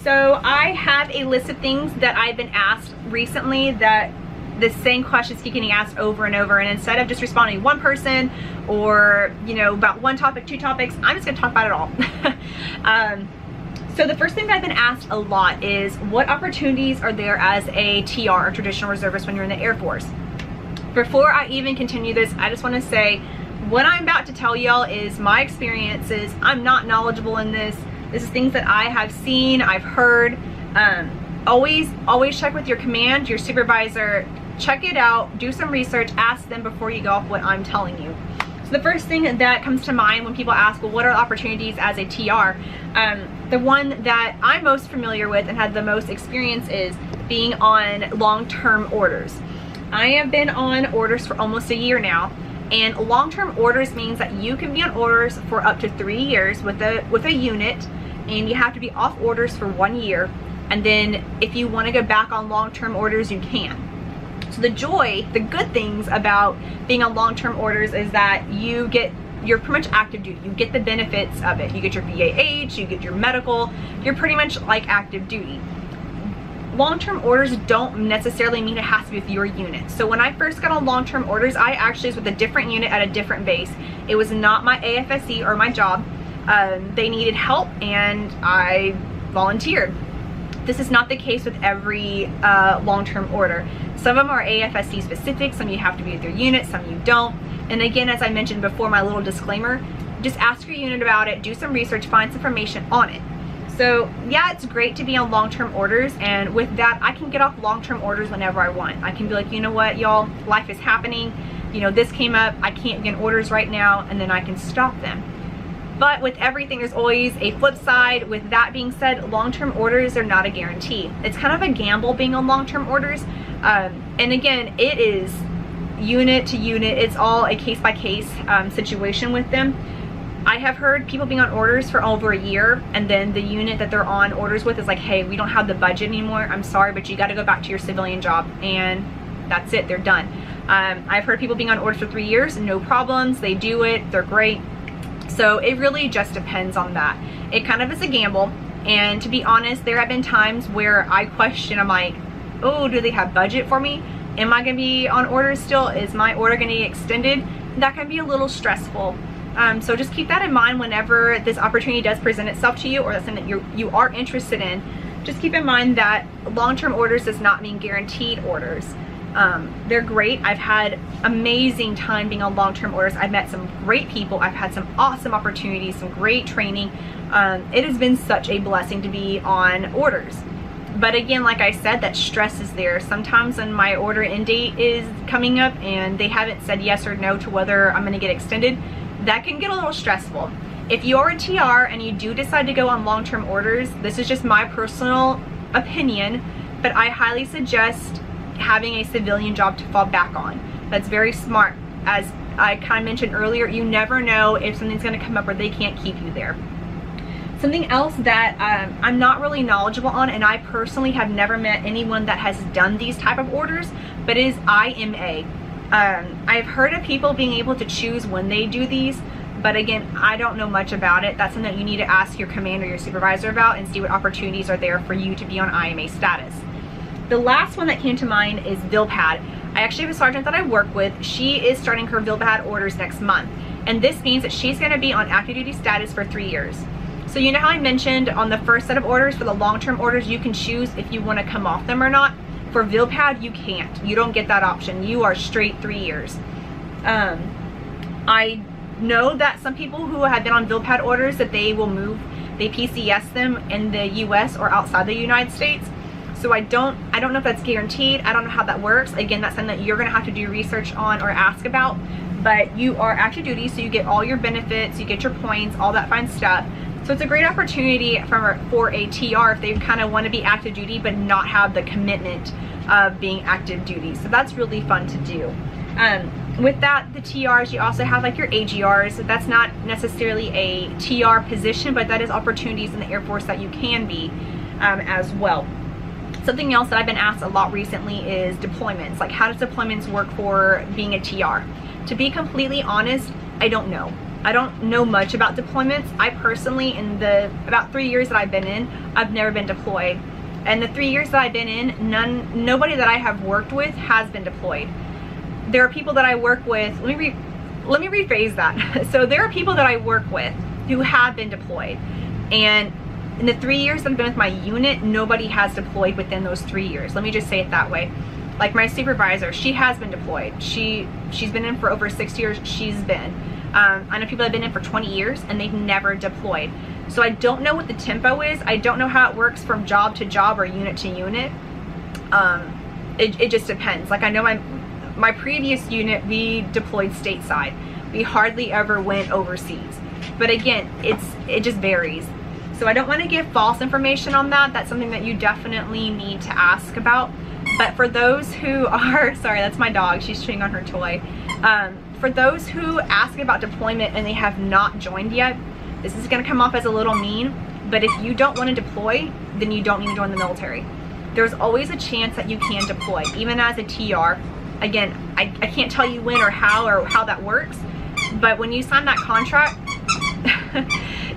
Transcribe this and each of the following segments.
So I have a list of things that I've been asked recently that the same questions keep getting asked over and over, and instead of just responding to one person or about one topic, two topics, I'm just gonna talk about it all. So the first thing that I've been asked a lot is what opportunities are there as a TR or traditional reservist when you're in the Air Force. Before I even continue this, I just want to say what I'm about to tell y'all is my experiences. I'm not knowledgeable in this. This is things that I have seen, I've heard. Always check with your command, your supervisor. Check it out, do some research, ask them before you go off what I'm telling you. So the first thing that comes to mind when people ask, well, what are opportunities as a TR? The one that I'm most familiar with and had the most experience is being on long-term orders. I have been on orders for almost a year now, and long-term orders means that you can be on orders for up to 3 years with a unit, and you have to be off orders for 1 year, and then if you want to go back on long-term orders, you can. So the good things about being on long-term orders is that you're pretty much active duty. You get the benefits of it. You get your VAH, you get your medical, you're pretty much like active duty. Long-term orders don't necessarily mean it has to be with your unit. So when I first got on long-term orders, I actually was with a different unit at a different base. It was not my AFSC or my job. They needed help and I volunteered. This is not the case with every long-term order. Some of them are AFSC specific, some you have to be with your unit, some you don't. And again, as I mentioned before, my little disclaimer, just ask your unit about it, do some research, find some information on it. So yeah, it's great to be on long-term orders, and with that, I can get off long-term orders whenever I want. I can be like, you know what, y'all, life is happening. This came up, I can't get orders right now, and then I can stop them. But with everything, there's always a flip side. With that being said, long-term orders are not a guarantee. It's kind of a gamble being on long-term orders. And again, it is unit to unit. It's all a case-by-case situation with them. I have heard people being on orders for over a year, and then the unit that they're on orders with is like, hey, we don't have the budget anymore. I'm sorry, but you got to go back to your civilian job, and that's it. They're done. I've heard people being on orders for 3 years, no problems. They do it. They're great. So it really just depends on that. It kind of is a gamble, and to be honest, there have been times where I question, I'm like, oh, do they have budget for me? Am I gonna be on orders still? Is my order gonna get extended? That can be a little stressful. So just keep that in mind whenever this opportunity does present itself to you, or that's something that you are interested in. Just keep in mind that long-term orders does not mean guaranteed orders. They're great. I've had amazing time being on long-term orders. I've met some great people. I've had some awesome opportunities, some great training. It has been such a blessing to be on orders. But again, like I said, that stress is there. Sometimes when my order end date is coming up and they haven't said yes or no to whether I'm gonna get extended, that can get a little stressful. If you are a TR and you do decide to go on long-term orders, this is just my personal opinion, but I highly suggest having a civilian job to fall back on. That's very smart. As I kind of mentioned earlier, you never know if something's going to come up where they can't keep you there. Something else that I'm not really knowledgeable on, and I personally have never met anyone that has done these type of orders, but is IMA. I've heard of people being able to choose when they do these, but again, I don't know much about it. That's something that you need to ask your commander or your supervisor about and see what opportunities are there for you to be on IMA status. The last one that came to mind is VILPAD. I actually have a sergeant that I work with. She is starting her VILPAD orders next month. And this means that she's gonna be on active duty status for 3 years. So you know how I mentioned on the first set of orders, for the long-term orders, you can choose if you wanna come off them or not. For VILPAD, you can't. You don't get that option. You are straight 3 years. I know that some people who have been on VILPAD orders, that they will move, they PCS them in the US or outside the United States. So I don't know if that's guaranteed. I don't know how that works. Again, that's something that you're gonna have to do research on or ask about, but you are active duty, so you get all your benefits, you get your points, all that fine stuff. So it's a great opportunity for a TR if they kind of want to be active duty but not have the commitment of being active duty. So that's really fun to do. With that, the TRs, you also have like your AGRs. That's not necessarily a TR position, but that is opportunities in the Air Force that you can be as well. Something else that I've been asked a lot recently is deployments. Like, how does deployments work for being a TR? To be completely honest, I don't know. I don't know much about deployments. I personally, in the about 3 years that I've been in, I've never been deployed. And the 3 years that I've been in, nobody that I have worked with has been deployed. There are people that I work with, let me rephrase that. So there are people that I work with who have been deployed. And in the 3 years that I've been with my unit, nobody has deployed within those 3 years. Let me just say it that way. Like my supervisor, she has been deployed. She's been in for over 6 years, she's been. I know people that have been in for 20 years and they've never deployed. So I don't know what the tempo is. I don't know how it works from job to job or unit to unit. It just depends. Like I know my previous unit, we deployed stateside. We hardly ever went overseas. But again, it just varies. So I don't want to give false information on that. That's something that you definitely need to ask about. But for those who are, sorry, that's my dog, she's chewing on her toy. For those who ask about deployment and they have not joined yet, this is going to come off as a little mean, but if you don't want to deploy, then you don't need to join the military. There's always a chance that you can deploy, even as a TR. Again, I can't tell you when or how that works, but when you sign that contract,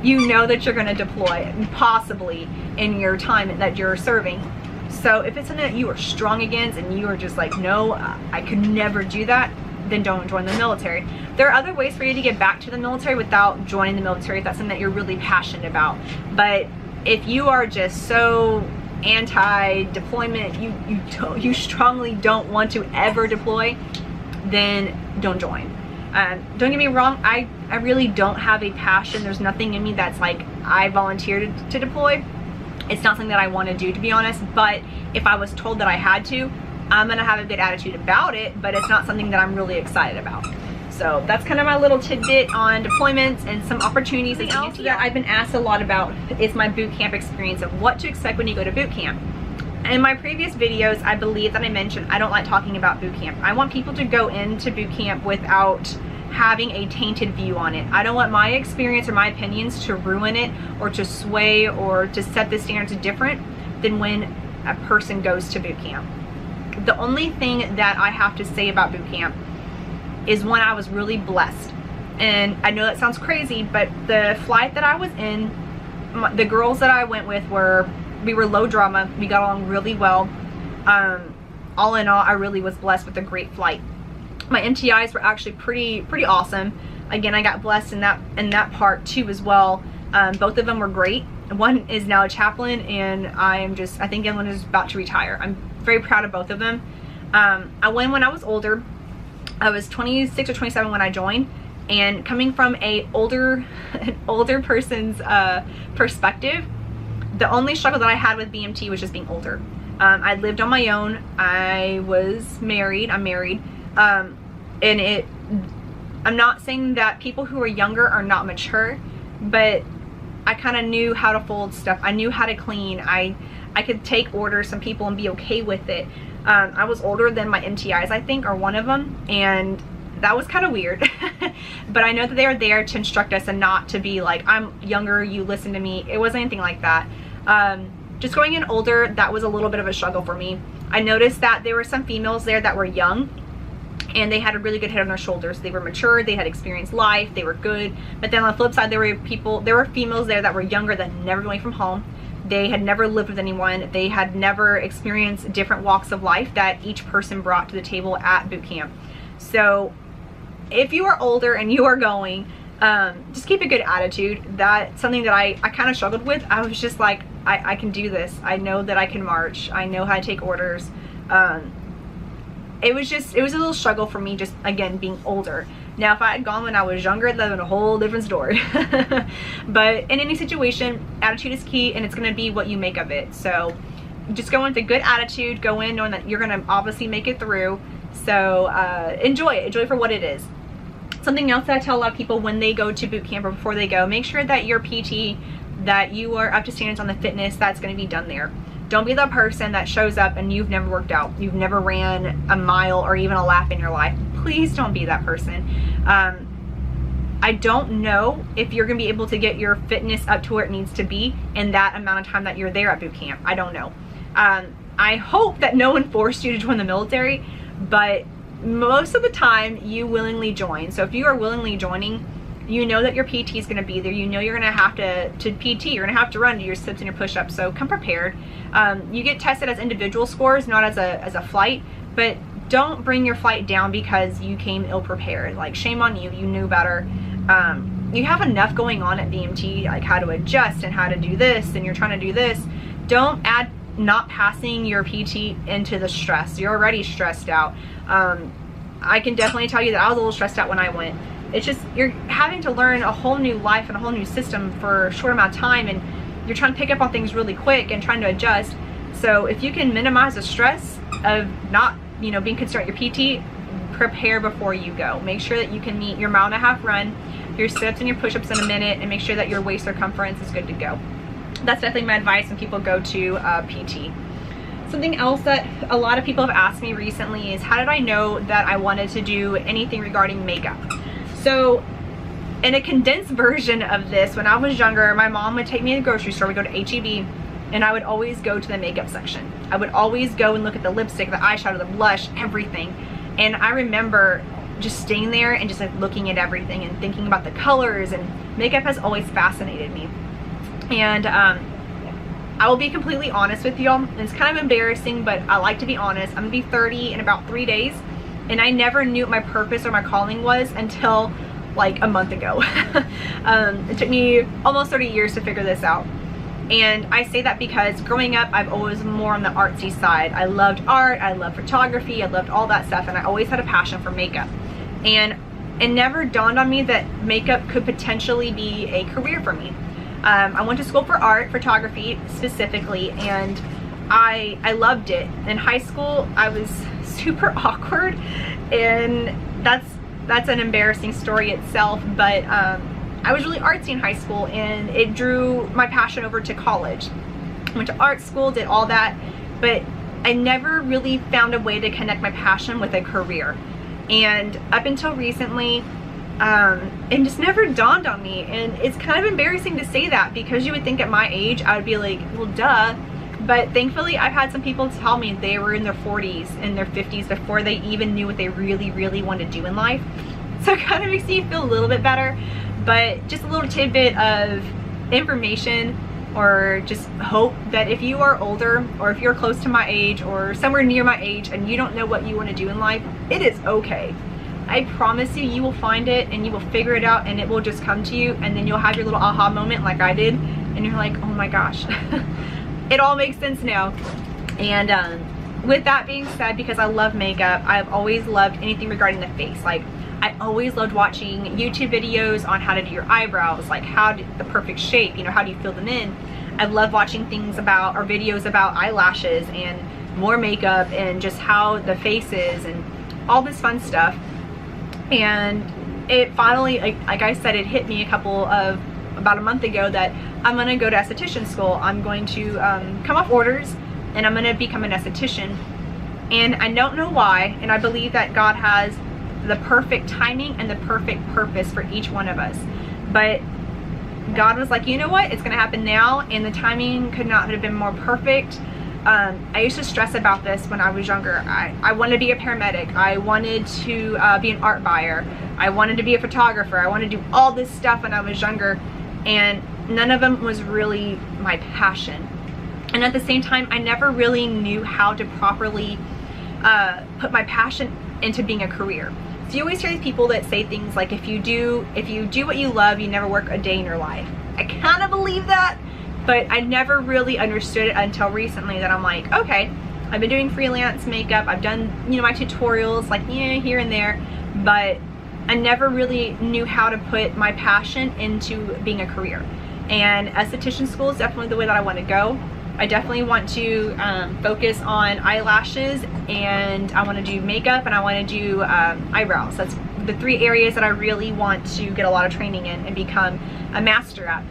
you know that you're going to deploy, possibly in your time that you're serving. So if it's something that you are strong against and you are just like, no, I could never do that, then don't join the military. There are other ways for you to get back to the military without joining the military if that's something that you're really passionate about. But if you are just so anti-deployment, you strongly don't want to ever deploy, then don't join. Don't get me wrong, I really don't have a passion. There's nothing in me that's like, I volunteered to deploy. It's not something that I want to do, to be honest, but if I was told that I had to, I'm gonna have a good attitude about it, but it's not something that I'm really excited about. So that's kind of my little tidbit on deployments and some opportunities. Something else that I've been asked a lot about is my boot camp experience of what to expect when you go to boot camp. In my previous videos, I believe that I mentioned I don't like talking about boot camp. I want people to go into boot camp without having a tainted view on it. I don't want my experience or my opinions to ruin it or to sway or to set the standards different than when a person goes to boot camp. The only thing that I have to say about boot camp is when I was really blessed. And I know that sounds crazy, but the flight that I was in, the girls that I went with we were low drama. We got along really well. All in all, I really was blessed with a great flight. My MTIs were actually pretty awesome. Again, I got blessed in that part too as well. Both of them were great. One is now a chaplain, and I think the other one is about to retire. I'm very proud of both of them. I went when I was older. I was 26 or 27 when I joined, and coming from an older person's perspective, the only struggle that I had with BMT was just being older. I lived on my own. I was married. I'm married. And I'm not saying that people who are younger are not mature, but I kind of knew how to fold stuff. I knew how to clean. I could take orders from people and be okay with it. I was older than my MTIs, I think, or one of them, and that was kind of weird. But I know that they are there to instruct us and not to be like, I'm younger, you listen to me. It wasn't anything like that. Just going in older, that was a little bit of a struggle for me. I noticed that there were some females there that were young, and they had a really good head on their shoulders. They were mature, they had experienced life, they were good. But then on the flip side, there were females there that were younger, that had never been away from home. They had never lived with anyone. They had never experienced different walks of life that each person brought to the table at boot camp. So if you are older and you are going, just keep a good attitude. That's something that I kind of struggled with. I was just like, I can do this. I know that I can march. I know how to take orders. It was a little struggle for me, just again being older. Now if I had gone when I was younger, that would have been a whole different story. But in any situation, attitude is key, and it's going to be what you make of it. So just go in with a good attitude, go in knowing that you're going to obviously make it through. So enjoy it for what it is. Something else that I tell a lot of people when they go to boot camp or before they go, make sure that your PT, that you are up to standards on the fitness that's going to be done there. Don't be the person that shows up and you've never worked out, you've never ran a mile or even a lap in your life. Please don't be that person. I don't know if you're gonna be able to get your fitness up to where it needs to be in that amount of time that you're there at boot camp. I don't know. I hope that no one forced you to join the military, but most of the time you willingly join. So if you are willingly joining, You know that your PT is going to be there. You know you're going to have to PT. You're going to have to run, do your sit-ups and your push-ups. So come prepared. You get tested as individual scores, not as a flight. But don't bring your flight down because you came ill-prepared. Like, shame on you. You knew better. You have enough going on at BMT, like how to adjust and how to do this, and you're trying to do this. Don't add not passing your PT into the stress. You're already stressed out. I can definitely tell you that I was a little stressed out when I went. It's just, you're having to learn a whole new life and a whole new system for a short amount of time, and you're trying to pick up on things really quick and trying to adjust. So if you can minimize the stress of not, you know, being concerned with your PT, prepare before you go. Make sure that you can meet your 1.5 mile run, your sit-ups and your push-ups in a minute, and make sure that your waist circumference is good to go. That's definitely my advice when people go to PT. Something else that a lot of people have asked me recently is, how did I know that I wanted to do anything regarding makeup? So in a condensed version of this, when I was younger, my mom would take me to the grocery store. We'd go to H-E-B, and I would always go to the makeup section. I would always go and look at the lipstick, the eyeshadow, the blush, everything. And I remember just staying there and just like looking at everything and thinking about the colors, and makeup has always fascinated me. And I will be completely honest with y'all. It's kind of embarrassing, but I like to be honest. I'm gonna be 30 in about 3 days, and I never knew what my purpose or my calling was until like a month ago. It took me almost 30 years to figure this out. And I say that because growing up, I've always more on the artsy side. I loved art, I loved photography, I loved all that stuff, and I always had a passion for makeup. And it never dawned on me that makeup could potentially be a career for me. I went to school for art, photography specifically, and I loved it. In high school, I was super awkward, and that's an embarrassing story itself, but I was really artsy in high school, and it drew my passion over to college. I went to art school, did all that, but I never really found a way to connect my passion with a career. And up until recently, it just never dawned on me. And it's kind of embarrassing to say that, because you would think at my age I would be like, well, duh. But thankfully, I've had some people tell me they were in their 40s and their 50s before they even knew what they really, really wanted to do in life. So it kind of makes me feel a little bit better. But just a little tidbit of information, or just hope, that if you are older, or if you're close to my age or somewhere near my age, and you don't know what you want to do in life, it is okay. I promise you, you will find it and you will figure it out, and it will just come to you, and then you'll have your little aha moment like I did, and you're like, oh my gosh. It all makes sense now. And with that being said, because I love makeup, I've always loved anything regarding the face. Like, I always loved watching YouTube videos on how to do your eyebrows, like how to, the perfect shape, you know, how do you fill them in. I love watching things about, or videos about eyelashes and more makeup and just how the face is and all this fun stuff. And it finally, like I said, it hit me about a month ago that I'm gonna go to esthetician school. I'm going to come off orders, and I'm gonna become an esthetician. And I don't know why, and I believe that God has the perfect timing and the perfect purpose for each one of us. But God was like, you know what, it's gonna happen now, and the timing could not have been more perfect. I used to stress about this when I was younger. I wanted to be a paramedic. I wanted to be an art buyer. I wanted to be a photographer. I wanted to do all this stuff when I was younger, and none of them was really my passion. And at the same time, I never really knew how to properly put my passion into being a career. So you always hear these people that say things like, if you do what you love, you never work a day in your life. I kind of believe that, but I never really understood it until recently, that I'm like, okay, I've been doing freelance makeup, I've done, you know, my tutorials, like, yeah, here and there, but I never really knew how to put my passion into being a career. And esthetician school is definitely the way that I want to go. I definitely want to focus on eyelashes, and I want to do makeup, and I want to do eyebrows. That's the 3 areas that I really want to get a lot of training in and become a master at.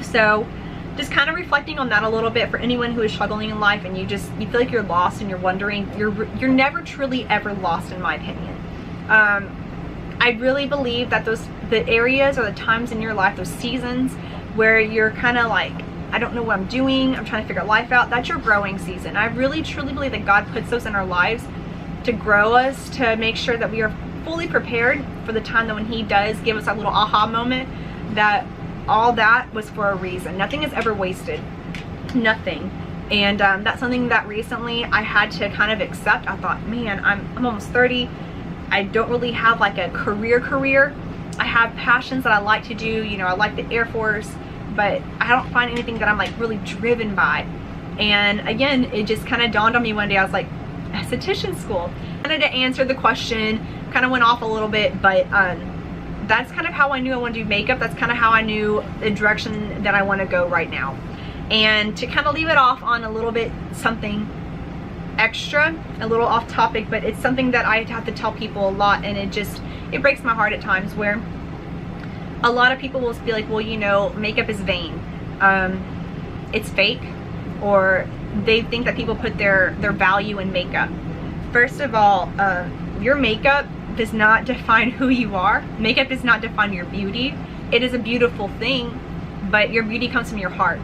So just kind of reflecting on that a little bit for anyone who is struggling in life, and you feel like you're lost and you're wondering, you're never truly ever lost, in my opinion. I really believe that the areas or the times in your life, those seasons where you're kind of like, I don't know what I'm doing, I'm trying to figure life out, that's your growing season. I really truly believe that God puts those in our lives to grow us, to make sure that we are fully prepared for the time that when he does give us a little aha moment, that all that was for a reason. Nothing is ever wasted. Nothing. And that's something that recently I had to kind of accept. I thought, man, I'm almost 30. I don't really have like a career. I have passions that I like to do. You know, I like the Air Force, but I don't find anything that I'm like really driven by. And again, it just kind of dawned on me one day. I was like, esthetician school. I wanted to answer the question, kind of went off a little bit, but that's kind of how I knew I wanted to do makeup. That's kind of how I knew the direction that I want to go right now. And to kind of leave it off on a little bit something extra, a little off topic, but it's something that I have to tell people a lot, and it breaks my heart at times, where a lot of people will be like, well, you know, makeup is vain. It's fake, or they think that people put their value in makeup. First of all, your makeup does not define who you are. Makeup does not define your beauty. It is a beautiful thing, but your beauty comes from your heart.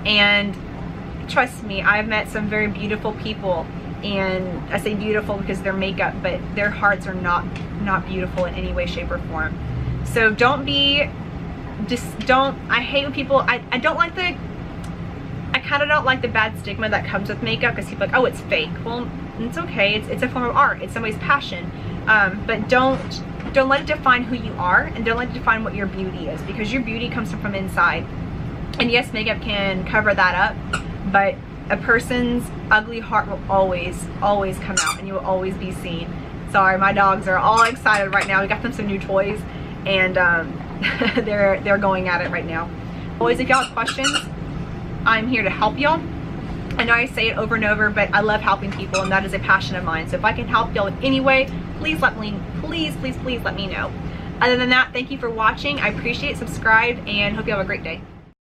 And trust me, I've met some very beautiful people, and I say beautiful because they're makeup, but their hearts are not beautiful in any way, shape, or form. So don't be, I hate when people, I kind of don't like the bad stigma that comes with makeup, because people are like, oh, it's fake. Well, it's okay, it's a form of art, it's somebody's passion. But don't let it define who you are, and don't let it define what your beauty is, because your beauty comes from inside. And yes, makeup can cover that up, but a person's ugly heart will always come out, and you will always be seen. Sorry, my dogs are all excited right now. We got them some new toys, and they're going at it right now. Always, if y'all have questions, I'm here to help y'all. I know I say it over and over, but I love helping people, and that is a passion of mine. So if I can help y'all in any way, please let me know. Other than that, thank you for watching. I appreciate it. Subscribe, and hope you have a great day.